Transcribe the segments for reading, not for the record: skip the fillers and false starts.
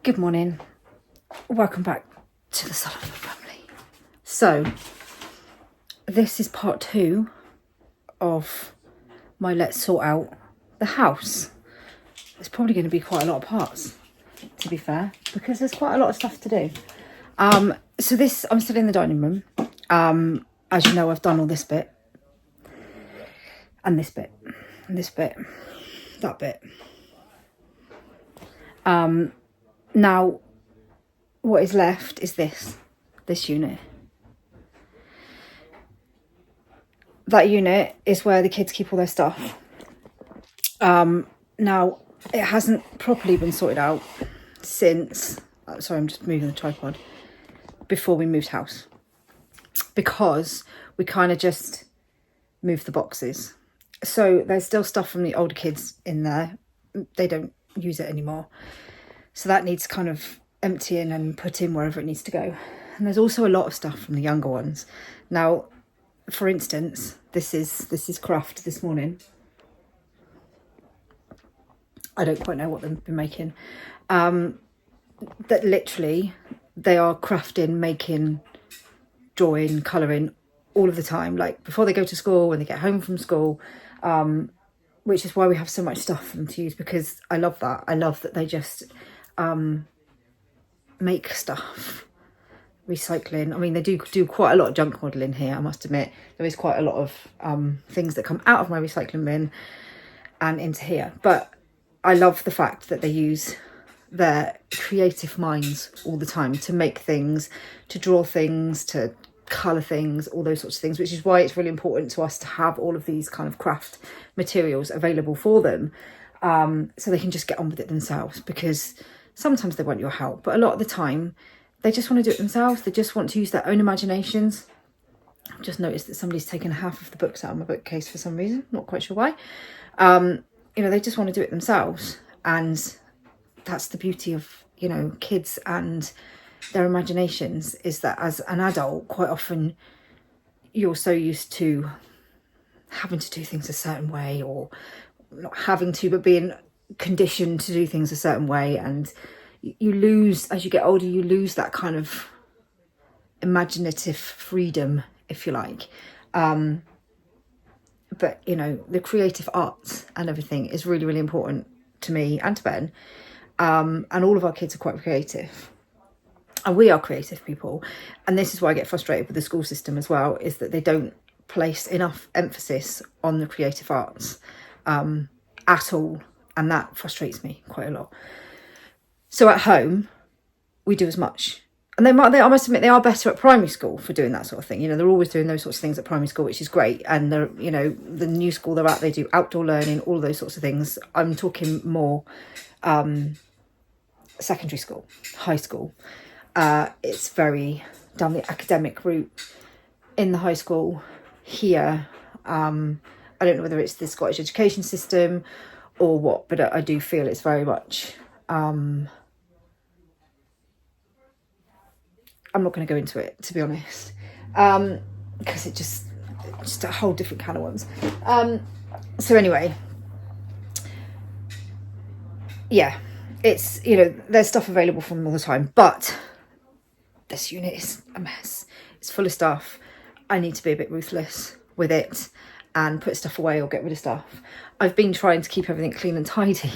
Good morning. Welcome back to the Sullivan family. So, this is part 2 of my let's sort out the house. There's probably going to be quite a lot of parts, to be fair, because there's quite a lot of stuff to do. So this, I'm still in the dining room. As you know, I've done all this bit, and this bit, and this bit, that bit. Now, what is left is this unit. That unit is where the kids keep all their stuff. Now, it hasn't properly been sorted out since, sorry, I'm just moving the tripod, before we moved house. Because we kind of just moved the boxes. So there's still stuff from the older kids in there. They don't use it anymore. So that needs kind of emptying and put in wherever it needs to go. And there's also a lot of stuff from the younger ones. Now, for instance, this is craft this morning. I don't quite know what they've been making. That literally, they are crafting, making, drawing, colouring all of the time. Like before they go to school, when they get home from school, which is why we have so much stuff for them to use, because I love that. I love that they just make stuff. Recycling. I mean, they do quite a lot of junk modelling here, I must admit. There is quite a lot of things that come out of my recycling bin and into here. But I love the fact that they use their creative minds all the time to make things, to draw things, to colour things, all those sorts of things, which is why it's really important to us to have all of these kind of craft materials available for them, so they can just get on with it themselves, because sometimes they want your help, but a lot of the time they just want to do it themselves. They just want to use their own imaginations. I've just noticed that somebody's taken half of the books out of my bookcase for some reason, not quite sure why. You know, they just want to do it themselves, and that's the beauty of, you know, kids and their imaginations, is that as an adult, quite often you're so used to having to do things a certain way, or not having to, but being conditioned to do things a certain way, and you lose, as you get older, you lose that kind of imaginative freedom, if you like. But, you know, the creative arts and everything is really, really important to me and to Ben. And all of our kids are quite creative. And we are creative people. And this is why I get frustrated with the school system as well, is that they don't place enough emphasis on the creative arts at all. And that frustrates me quite a lot. So at home, we do as much. And I must admit, they are better at primary school for doing that sort of thing. You know, they're always doing those sorts of things at primary school, which is great. And they're, you know, the new school they're at, they do outdoor learning, all those sorts of things. I'm talking more secondary school, high school. It's very down the academic route in the high school here. I don't know whether it's the Scottish education system or what, but I do feel it's very much... I'm not going to go into it, to be honest, because it's just a whole different can of worms. So anyway, yeah, it's, you know, there's stuff available from them all the time, but this unit is a mess. It's full of stuff. I need to be a bit ruthless with it and put stuff away or get rid of stuff. I've been trying to keep everything clean and tidy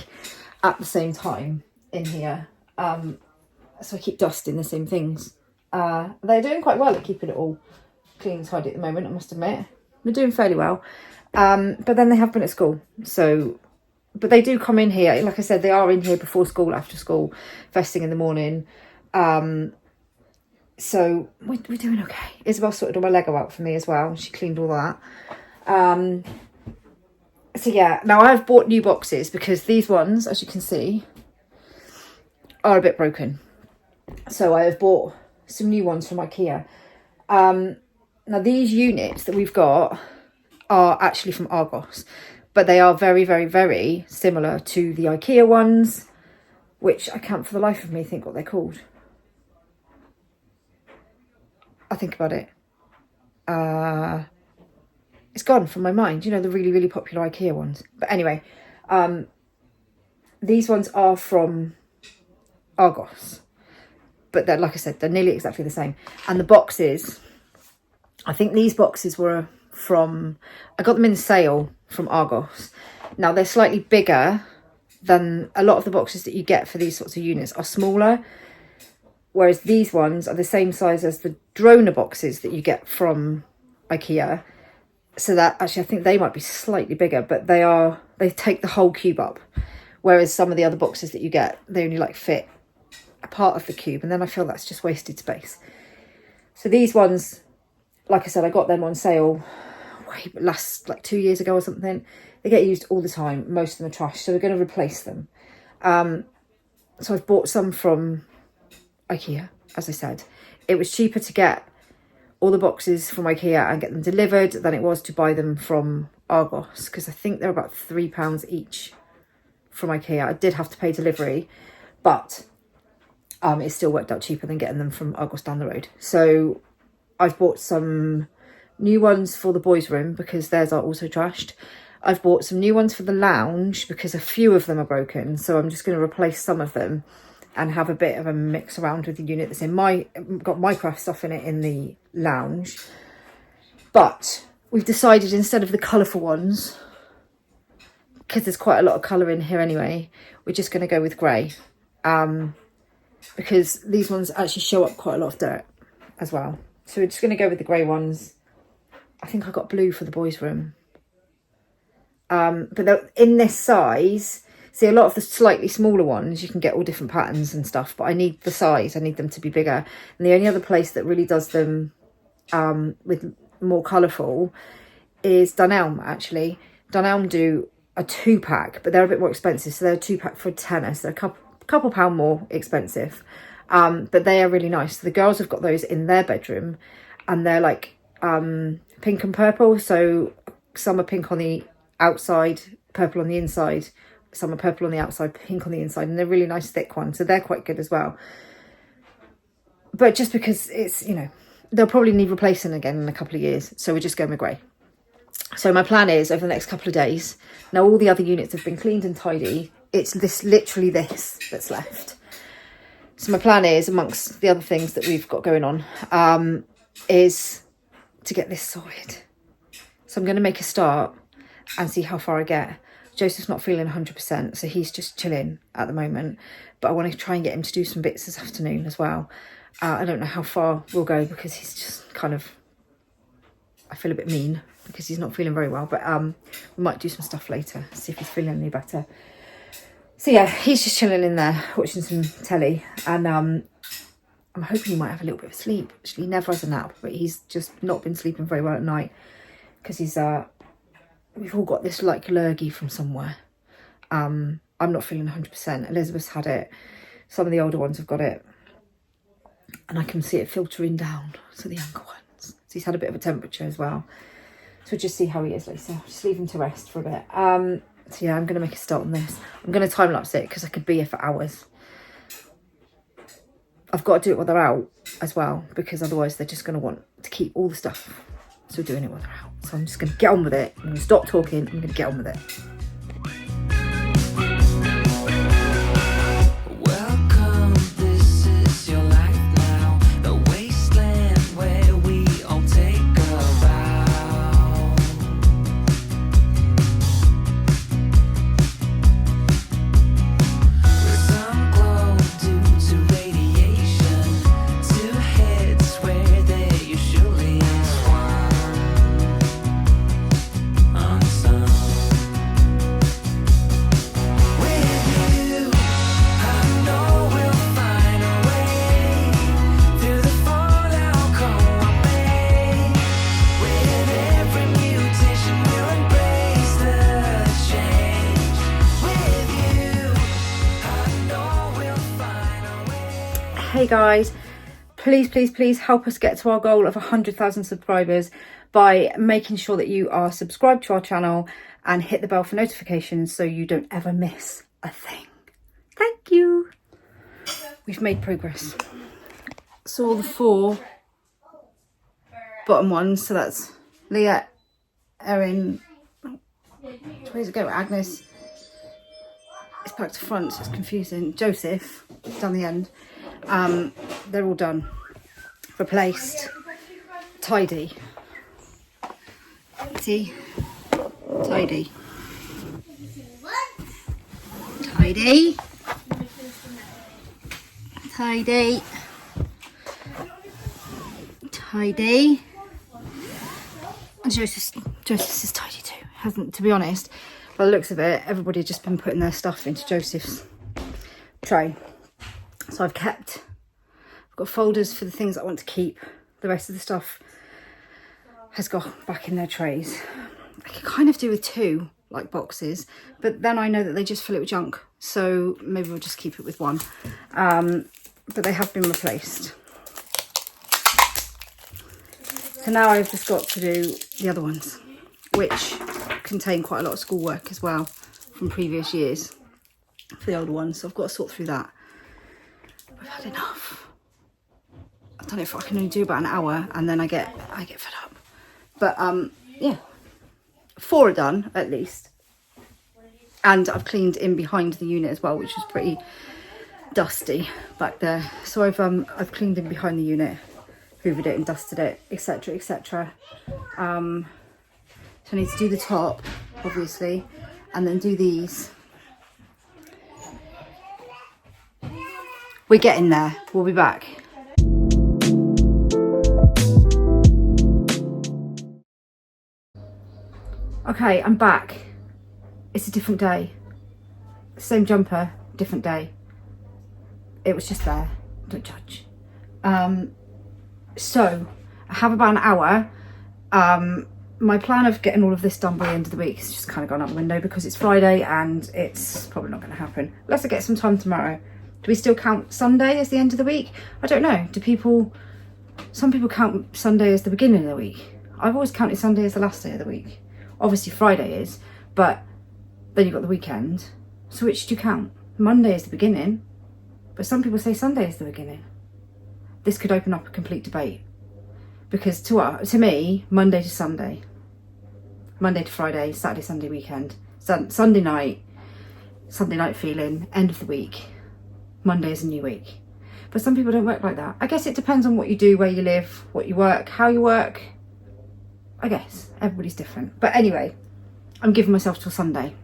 at the same time in here, so I keep dusting the same things. They're doing quite well at keeping it all clean and tidy at the moment, I must admit. They're doing fairly well. But then they have been at school. So, but they do come in here. Like I said, they are in here before school, after school, first thing in the morning. So we're doing okay. Isabel sorted all my Lego out for me as well. She cleaned all that. So yeah, now I've bought new boxes because these ones, as you can see, are a bit broken. So I have bought some new ones from IKEA. Now these units that we've got are actually from Argos, but they are very, very, very similar to the IKEA ones, which I can't for the life of me think what they're called. I think about it. It's gone from my mind, you know, the really, really popular IKEA ones. But anyway, these ones are from Argos. But they're, like I said, they're nearly exactly the same. And the boxes, I think these boxes were from, I got them in sale from Argos. Now they're slightly bigger than a lot of the boxes that you get for these sorts of units are smaller. Whereas these ones are the same size as the Droner boxes that you get from IKEA. So that actually, I think they might be slightly bigger, but they take the whole cube up. Whereas some of the other boxes that you get, they only like fit a part of the cube. And then I feel that's just wasted space. So these ones, like I said, I got them on sale last like 2 years ago or something. They get used all the time. Most of them are trash. So we're going to replace them. So I've bought some from IKEA, as I said. It was cheaper to get all the boxes from IKEA and get them delivered than it was to buy them from Argos, because I think they're about £3 each from IKEA. I did have to pay delivery, but it still worked out cheaper than getting them from Argos down the road. So I've bought some new ones for the boys' room because theirs are also trashed. I've bought some new ones for the lounge because a few of them are broken. So I'm just going to replace some of them and have a bit of a mix around with the unit that's in got Minecraft stuff in it in the lounge. But we've decided, instead of the colourful ones, because there's quite a lot of colour in here anyway, we're just going to go with grey. Because these ones actually show up quite a lot of dirt as well. So we're just going to go with the grey ones. I think I got blue for the boys' room. But they're in this size. See, a lot of the slightly smaller ones, you can get all different patterns and stuff, but I need the size. I need them to be bigger. And the only other place that really does them with more colourful is Dunelm, actually. Dunelm do a 2-pack, but they're a bit more expensive. So they're a 2-pack for a tenner. So they're a couple pound more expensive. But they are really nice. So the girls have got those in their bedroom, and they're like pink and purple. So some are pink on the outside, purple on the inside. Some are purple on the outside, pink on the inside, and they're really nice thick ones. So they're quite good as well. But just because it's, you know, they'll probably need replacing again in a couple of years. So we're just going with grey. So my plan is, over the next couple of days, now all the other units have been cleaned and tidy. It's literally this that's left. So my plan is, amongst the other things that we've got going on, is to get this sorted. So I'm going to make a start and see how far I get. Joseph's not feeling 100%, so he's just chilling at the moment. But I want to try and get him to do some bits this afternoon as well. I don't know how far we'll go because he's just kind of, I feel a bit mean because he's not feeling very well. But we might do some stuff later, see if he's feeling any better. So yeah, he's just chilling in there, watching some telly. And I'm hoping he might have a little bit of sleep. Actually, he never has a nap, but he's just not been sleeping very well at night because he's... we've all got this like lurgy from somewhere. I'm not feeling 100%. Elizabeth's had it. Some of the older ones have got it. And I can see it filtering down to the younger ones. So he's had a bit of a temperature as well. So we'll just see how he is, Lisa. Just leave him to rest for a bit. So yeah, I'm going to make a start on this. I'm going to time lapse it because I could be here for hours. I've got to do it while they're out as well, because otherwise they're just going to want to keep all the stuff. So we're doing it while they're out. So I'm just going to get on with it. I'm going to stop talking. I'm going to get on with it. Welcome, this is your life now. The wasteland where we all take a vow. With some glow due to radiation, two heads where there usually is one unsung. With you, I know we'll find a way through the fallout, cold bay. With every mutation, we'll embrace the change. With you, I know we'll find a way. Hey guys, please help us get to our goal of 100,000 subscribers by making sure that you are subscribed to our channel and hit the bell for notifications so you don't ever miss a thing. Thank you. We've made progress. So all the 4 bottom ones, so that's Leah, Erin, where's it go, Agnes, it's back to front, so it's confusing. Joseph, down the end. They're all done. Replaced. Tidy. See? Tidy. Tidy. Tidy. Tidy. And Joseph's is tidy too. Hasn't, to be honest, by the looks of it, everybody's just been putting their stuff into Joseph's tray. So I've got folders for the things I want to keep. The rest of the stuff has gone back in their trays. I can kind of do with 2 like boxes, but then I know that they just fill it with junk, so maybe we'll just keep it with 1. But they have been replaced. So now I've just got to do the other ones, which contain quite a lot of schoolwork as well from previous years for the older ones. So I've got to sort through that. I've had enough. I don't know if I can only do about an hour and then I get fed up. But yeah, 4 are done at least. And I've cleaned in behind the unit as well, which was pretty dusty back there. So I've cleaned in behind the unit, hoovered it and dusted it, etc, etc. So I need to do the top, obviously, and then do these. We're getting there. We'll be back. Okay, I'm back. It's a different day. Same jumper, different day. It was just there. Don't judge. So I have about an hour. My plan of getting all of this done by the end of the week has just kind of gone out the window because it's Friday and it's probably not going to happen unless I get some time tomorrow. Do we still count Sunday as the end of the week? I don't know. Some people count Sunday as the beginning of the week. I've always counted Sunday as the last day of the week. Obviously Friday is, but then you've got the weekend. So which do you count? Monday is the beginning, but some people say Sunday is the beginning. This could open up a complete debate because to me, Monday to Sunday, Monday to Friday, Saturday, Sunday, weekend, Sunday night feeling, end of the week, Monday is a new week. But some people don't work like that. I guess it depends on what you do, where you live, what you work, how you work. I guess everybody's different. But anyway, I'm giving myself till Sunday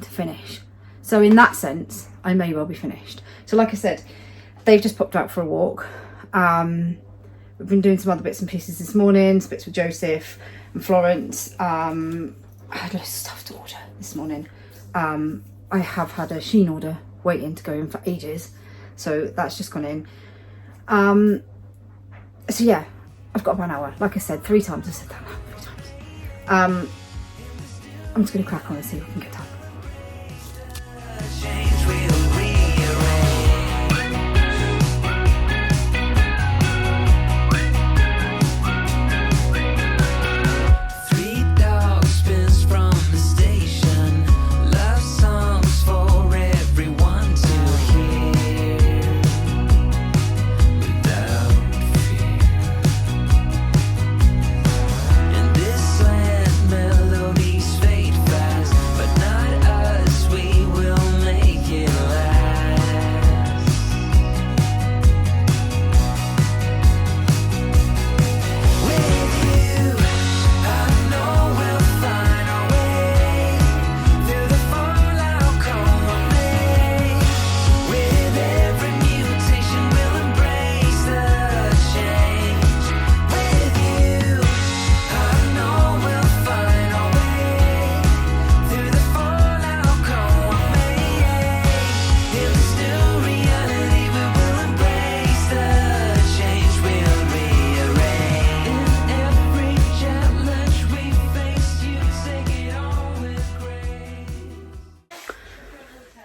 to finish. So in that sense, I may well be finished. So like I said, they've just popped out for a walk. We've been doing some other bits and pieces this morning, some bits with Joseph and Florence. I had loads of stuff to order this morning. I have had a Shein order waiting to go in for ages, so that's just gone in. So yeah, I've got about an hour. Like I said, 3 times. I said that now 3 times. I'm just going to crack on and see what we can get done.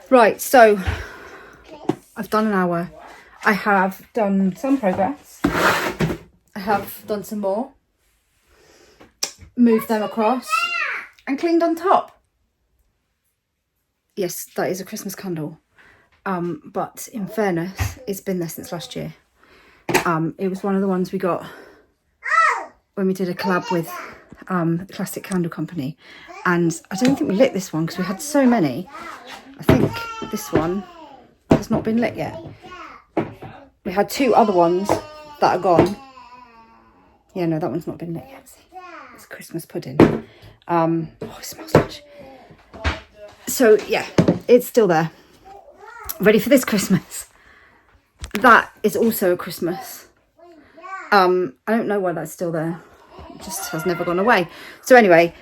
Right, so I've done an hour. I have done some progress. I have done some more. Moved them across and cleaned on top. Yes, that is a Christmas candle. But in fairness, it's been there since last year. It was one of the ones we got when we did a collab with the Classic Candle Company. And I don't think we lit this one because we had so many. I think this one has not been lit yet. We had 2 other ones that are gone. Yeah, no, that one's not been lit yet. See? It's Christmas pudding. Oh, it smells lush. So yeah, it's still there. Ready for this Christmas. That is also a Christmas. I don't know why that's still there. It just has never gone away. So anyway,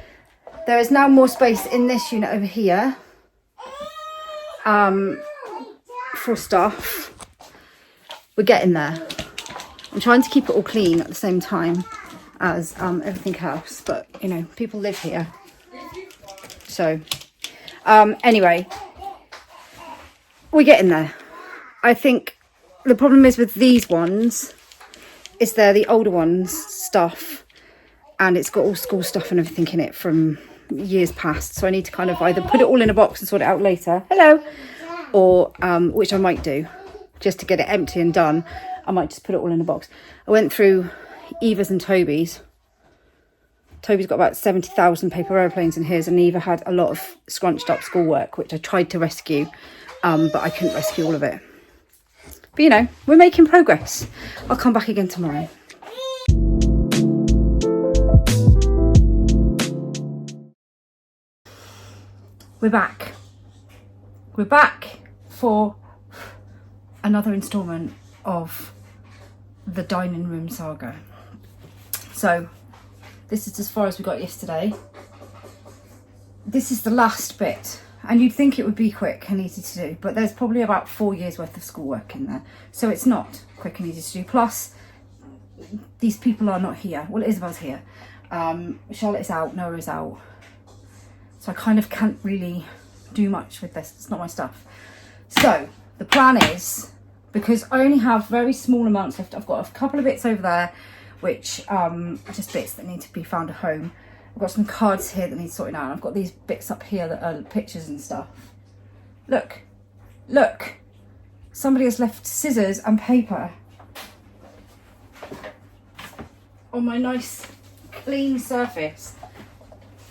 there is now more space in this unit over here. For stuff. We're getting there. I'm trying to keep it all clean at the same time as everything else, but you know, people live here. So anyway, we're getting there. I think the problem is with these ones is they're the older ones stuff, and it's got all school stuff and everything in it from years past, so I need to kind of either put it all in a box and sort it out later, or which I might do just to get it empty and done. I might just put it all in a box. I went through Eva's and Toby's. Toby's got about 70,000 paper airplanes in his, and Eva had a lot of scrunched up schoolwork, which I tried to rescue, but I couldn't rescue all of it. But you know, we're making progress. I'll come back again tomorrow. We're back. We're back for another instalment of the dining room saga. So this is as far as we got yesterday. This is the last bit, and you'd think it would be quick and easy to do, but there's probably about 4 years worth of schoolwork in there, so it's not quick and easy to do. Plus these people are not here. Well, Isabel's here, Charlotte is out, Noah is out, so I kind of can't really do much with this. It's not my stuff. So the plan is, because I only have very small amounts left, I've got a couple of bits over there which are just bits that need to be found a home. I've got some cards here that need sorting out. I've got these bits up here that are pictures and stuff. Look, look, somebody has left scissors and paper on my nice clean surface.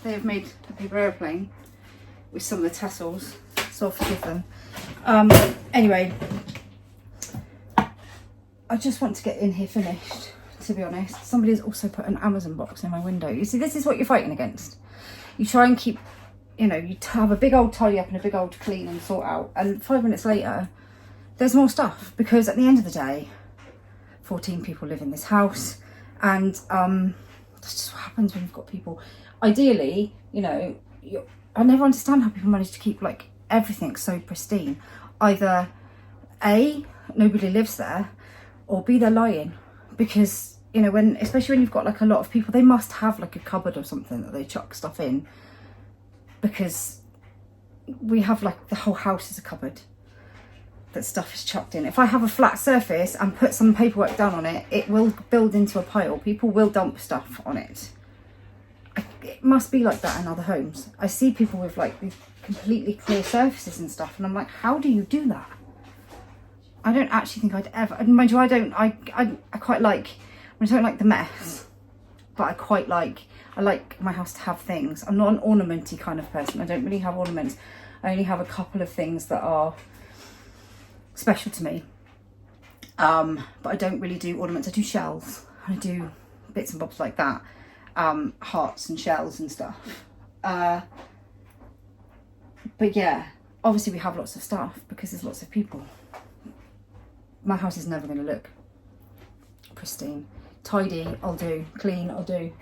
They have made a paper airplane with some of the tassels, so I'll forgive them. Anyway, I just want to get in here finished, to be honest. Somebody has also put an Amazon box in my window. You see, this is what you're fighting against. You try and keep, you know, you have a big old tidy up and a big old clean and sort out, and 5 minutes later there's more stuff, because at the end of the day 14 people live in this house, and that's just what happens when you've got people. Ideally, you know, I never understand how people manage to keep like everything so pristine. Either A, nobody lives there, or B, they're lying. Because, you know, especially when you've got like a lot of people, they must have like a cupboard or something that they chuck stuff in, because we have like the whole house is a cupboard that stuff is chucked in. If I have a flat surface and put some paperwork down on it, it will build into a pile. People will dump stuff on it. It must be like that in other homes. I see people with like these completely clear surfaces and stuff, and I'm like, how do you do that? I don't actually think I'd ever, mind you, I quite like, I don't like the mess, but I like my house to have things. I'm not an ornamenty kind of person. I don't really have ornaments. I only have a couple of things that are special to me, but I don't really do ornaments. I do shells, I do bits and bobs like that, hearts and shells and stuff, but yeah, obviously we have lots of stuff because there's lots of people. My house is never going to look pristine. Tidy, I'll do. Clean, I'll do.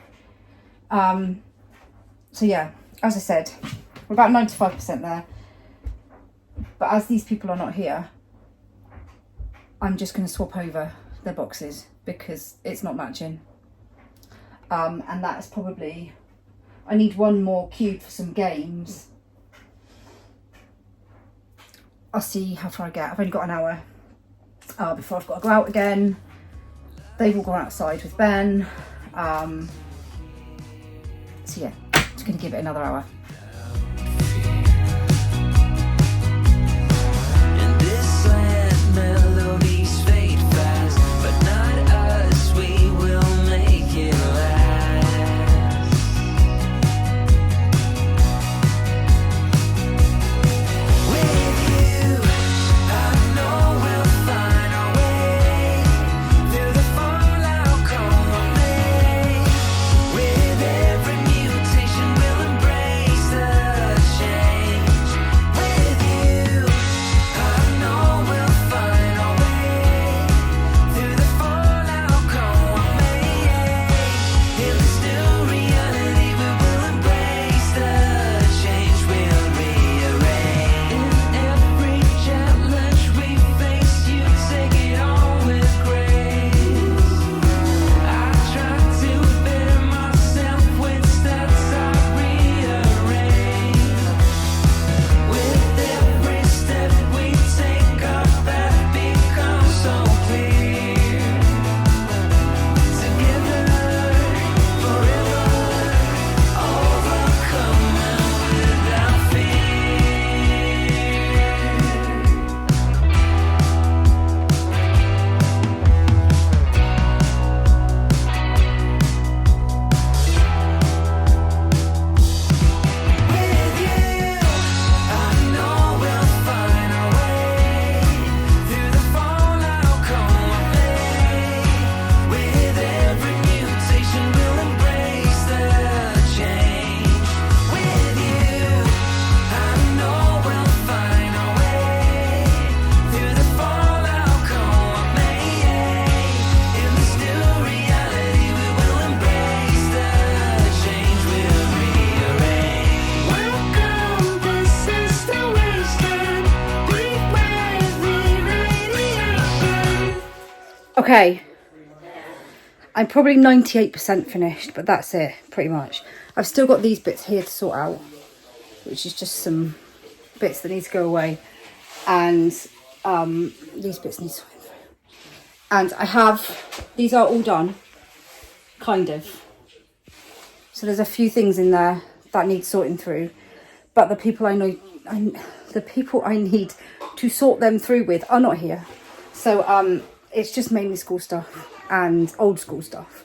So yeah, as I said, we're about 95% there. But as these people are not here, I'm just going to swap over their boxes because it's not matching. And that is probably, I need one more cube for some games. I'll see how far I get. I've only got an hour before I've got to go out again. They've all gone outside with Ben. So yeah, just going to give it another hour. In this land, melodies fade fast, but not us. We will make it last. We're Okay, I'm probably 98% finished, but that's it, pretty much. I've still got these bits here to sort out, which is just some bits that need to go away. And these bits need to sorting through. And I have, these are all done, kind of. So there's a few things in there that need sorting through. But the people the people I need to sort them through with are not here. So it's just mainly school stuff and old school stuff.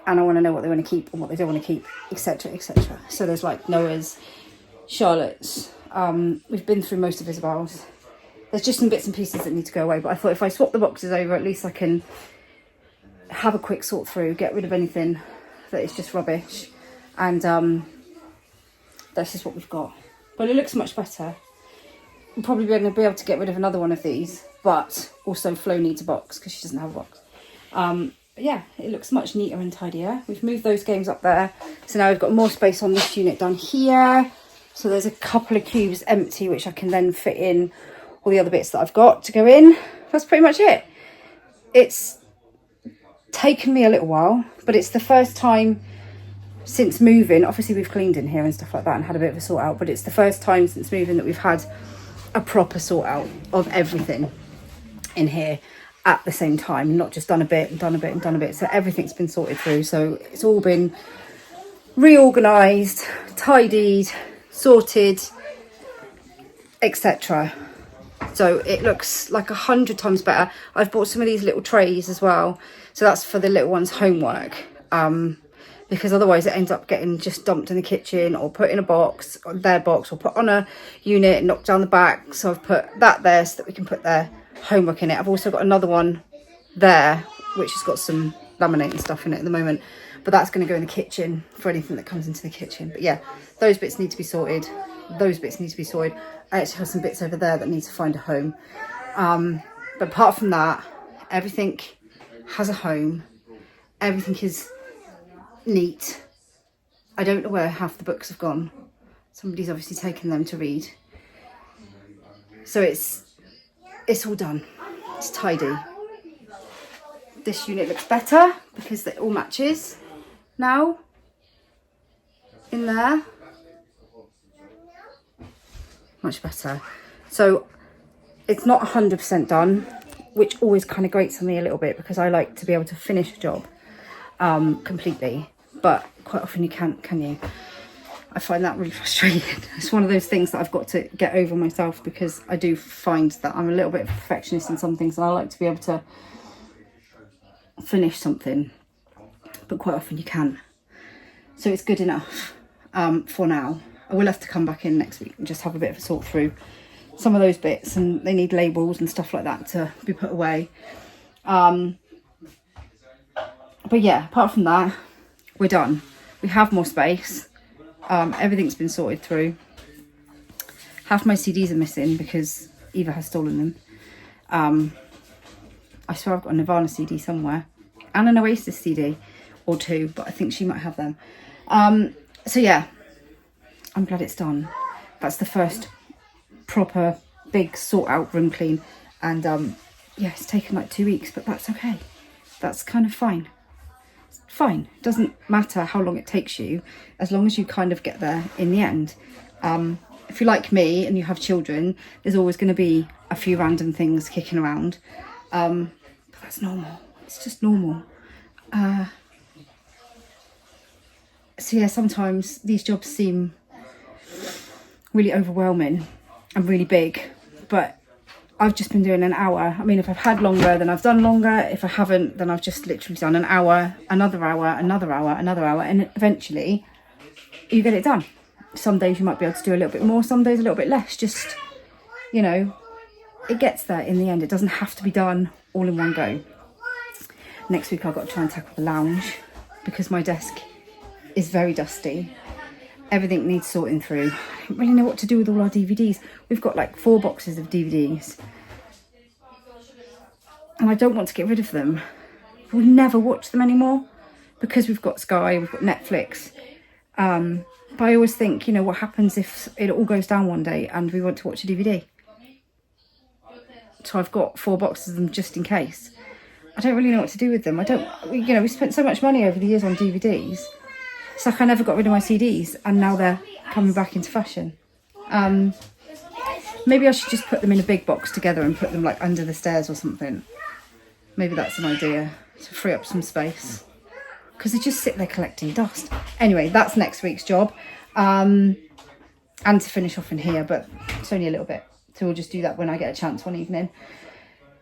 And I want to know what they want to keep and what they don't want to keep, etc, etc. So there's like Noah's, Charlotte's. We've been through most of Isabel's. There's just some bits and pieces that need to go away. But I thought if I swap the boxes over, at least I can have a quick sort through, get rid of anything that is just rubbish. And this is what we've got. But it looks much better. I'm probably going to be able to get rid of another one of these. But also Flo needs a box because she doesn't have a box. But yeah, it looks much neater and tidier. We've moved those games up there. So now we've got more space on this unit down here. So there's a couple of cubes empty, which I can then fit in all the other bits that I've got to go in. That's pretty much it. It's taken me a little while, but it's the first time since moving. Obviously we've cleaned in here and stuff like that and had a bit of a sort out, but it's the first time since moving that we've had a proper sort out of everything in here at the same time, not just done a bit and done a bit and done a bit. So everything's been sorted through. So it's all been reorganized, tidied, sorted, etc. So it looks like 100 times better. I've bought some of these little trays as well, so that's for the little ones' homework, because otherwise it ends up getting just dumped in the kitchen or put in a box, or their box, or put on a unit and knocked down the back. So I've put that there so that we can put their homework in it. I've also got another one there which has got some laminate and stuff in it at the moment, but that's going to go in the kitchen for anything that comes into the kitchen. But yeah, those bits need to be sorted, those bits need to be sorted. I actually have some bits over there that need to find a home, but apart from that, everything has a home, everything is neat. I don't know where half the books have gone. Somebody's obviously taken them to read. So it's all done, it's tidy. This unit looks better because it all matches now in there. Much better. So it's not 100% done, which always kind of grates on me a little bit because I like to be able to finish a job completely, but quite often you can't, can you? I find that really frustrating. It's one of those things that I've got to get over myself, because I do find that I'm a little bit of a perfectionist in some things and I like to be able to finish something, but quite often you can't. So it's good enough for now. I will have to come back in next week and just have a bit of a sort through some of those bits, and they need labels and stuff like that to be put away. But yeah, apart from that, we're done. We have more space. Everything's been sorted through. Half my CDs are missing because Eva has stolen them. I swear I've got a Nirvana CD somewhere and an Oasis CD or two, but I think she might have them. So yeah, I'm glad it's done. That's the first proper big sort out room clean, and yeah, it's taken like 2 weeks, but that's okay. That's kind of fine. Fine, it doesn't matter how long it takes you, as long as you kind of get there in the end. If you're like me and you have children, there's always going to be a few random things kicking around, but that's normal. It's just normal. So yeah, sometimes these jobs seem really overwhelming and really big, but I've just been doing an hour. I mean, if I've had longer, then I've done longer. If I haven't, then I've just literally done an hour, another hour, another hour, another hour, and eventually you get it done. Some days you might be able to do a little bit more, some days a little bit less. Just, you know, it gets there in the end. It doesn't have to be done all in one go. Next week I've got to try and tackle the lounge because my desk is very dusty. Everything needs sorting through. I don't really know what to do with all our DVDs. We've got like 4 boxes of DVDs. And I don't want to get rid of them. We'll never watch them anymore because we've got Sky, we've got Netflix. But I always think, you know, what happens if it all goes down one day and we want to watch a DVD? So I've got 4 boxes of them just in case. I don't really know what to do with them. We spent so much money over the years on DVDs. It's like I never got rid of my CDs, and now they're coming back into fashion. Maybe I should just put them in a big box together and put them like under the stairs or something. Maybe that's an idea to free up some space, because they just sit there collecting dust. Anyway, that's next week's job. And to finish off in here, but it's only a little bit. So we'll just do that when I get a chance one evening.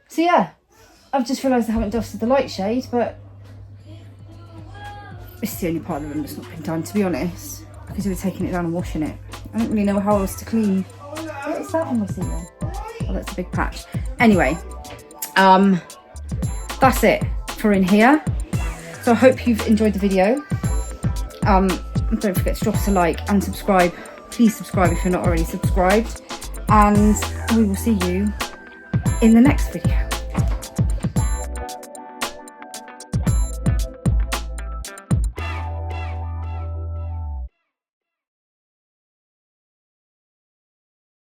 So yeah, I've just realised I haven't dusted the light shade, but this is the only part of the room that's not been done, to be honest. Because we were taking it down and washing it. I don't really know how else to clean. What is that on the ceiling? Oh, that's a big patch. Anyway, that's it for in here. So I hope you've enjoyed the video. Don't forget to drop us a like and subscribe. Please subscribe if you're not already subscribed. And we will see you in the next video.